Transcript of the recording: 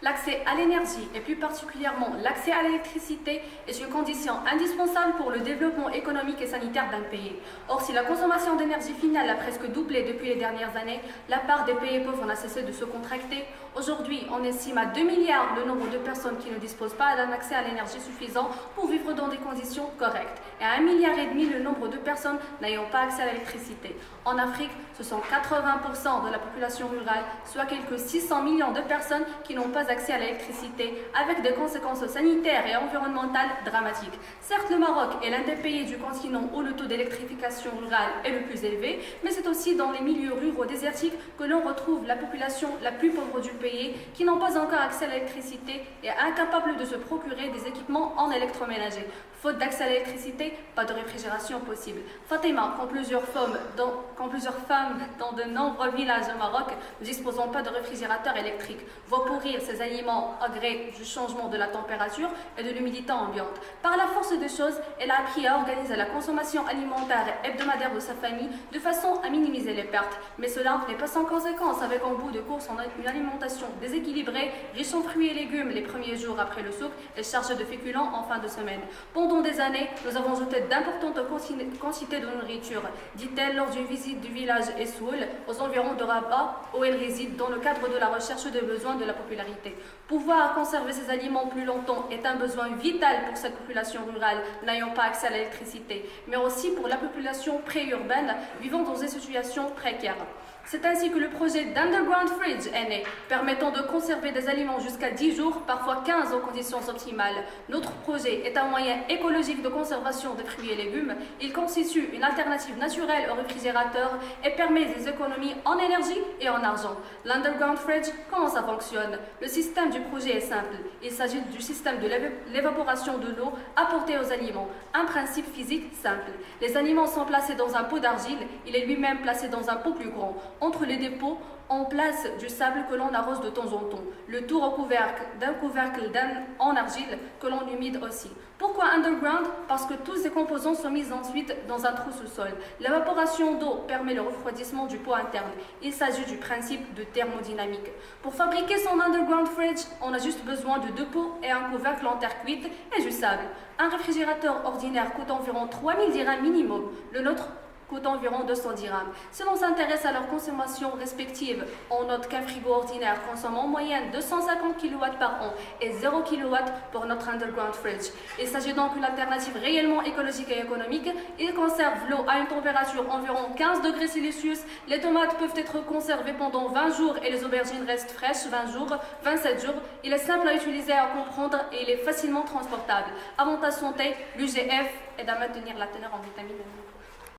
L'accès à l'énergie et plus particulièrement l'accès à l'électricité est une condition indispensable pour le développement économique et sanitaire d'un pays. Or, si la consommation d'énergie finale a presque doublé depuis les dernières années, la part des pays pauvres n'a cessé de se contracter. Aujourd'hui, on estime à 2 milliards le nombre de personnes qui ne disposent pas d'un accès à l'énergie suffisant pour vivre dans des conditions correctes et à 1,5 milliard le nombre de personnes n'ayant pas accès à l'électricité. En Afrique, ce sont 80% de la population rurale, soit quelques 600 millions de personnes qui n'ont pas accès à l'électricité, avec des conséquences sanitaires et environnementales dramatiques. Certes, le Maroc est l'un des pays du continent où le taux d'électrification rurale est le plus élevé, mais c'est aussi dans les milieux ruraux désertiques que l'on retrouve la population la plus pauvre du pays, qui n'ont pas encore accès à l'électricité et incapable de se procurer des équipements en électroménager. Faute d'accès à l'électricité, pas de réfrigération possible. Fatima, quand plusieurs femmes dans de nombreux villages au Maroc ne disposant pas de réfrigérateur électrique, voient pourrir ces aliments à gré du changement de la température et de l'humidité ambiante. Par la force des choses, elle a appris à organiser la consommation alimentaire hebdomadaire de sa famille de façon à minimiser les pertes. Mais cela n'est pas sans conséquence, avec en bout de course une alimentation déséquilibrée, riche en fruits et légumes les premiers jours après le souk et chargée de féculents en fin de semaine. Pendant des années, nous avons jeté d'importantes quantités de nourriture, dit-elle lors d'une visite du village Essoul, aux environs de Rabat, où elle réside, dans le cadre de la recherche des besoins de la popularité. Pouvoir conserver ces aliments plus longtemps est un besoin vital pour cette population rurale n'ayant pas accès à l'électricité, mais aussi pour la population préurbaine vivant dans des situations précaires. C'est ainsi que le projet d'Underground Fridge est né, permettant de conserver des aliments jusqu'à 10 jours, parfois 15 en conditions optimales. Notre projet est un moyen écologique de conservation des fruits et légumes. Il constitue une alternative naturelle au réfrigérateur et permet des économies en énergie et en argent. L'Underground Fridge, comment ça fonctionne? Le système du projet est simple. Il s'agit du système de l'évaporation de l'eau apportée aux aliments. Un principe physique simple. Les aliments sont placés dans un pot d'argile. Il est lui-même placé dans un pot plus grand. Entre les dépôts, on place du sable que l'on arrose de temps en temps, le tout recouvert d'un couvercle en argile que l'on humide aussi. Pourquoi underground? Parce que tous ces composants sont mis ensuite dans un trou sous-sol. L'évaporation d'eau permet le refroidissement du pot interne. Il s'agit du principe de thermodynamique. Pour fabriquer son underground fridge, on a juste besoin de 2 pots et un couvercle en terre cuite et du sable. Un réfrigérateur ordinaire coûte environ 3000 dirhams minimum. Le nôtre coûte environ 200 dirhams. Si l'on s'intéresse à leur consommation respective, on note qu'un frigo ordinaire consomme en moyenne 250 kW par an et 0 kW pour notre underground fridge. Il s'agit donc d'une alternative réellement écologique et économique. Il conserve l'eau à une température environ 15 degrés Celsius. Les tomates peuvent être conservées pendant 20 jours et les aubergines restent fraîches 20 jours, 27 jours. Il est simple à utiliser et à comprendre et il est facilement transportable. Avantage santé, l'UGF aide à maintenir la teneur en vitamines.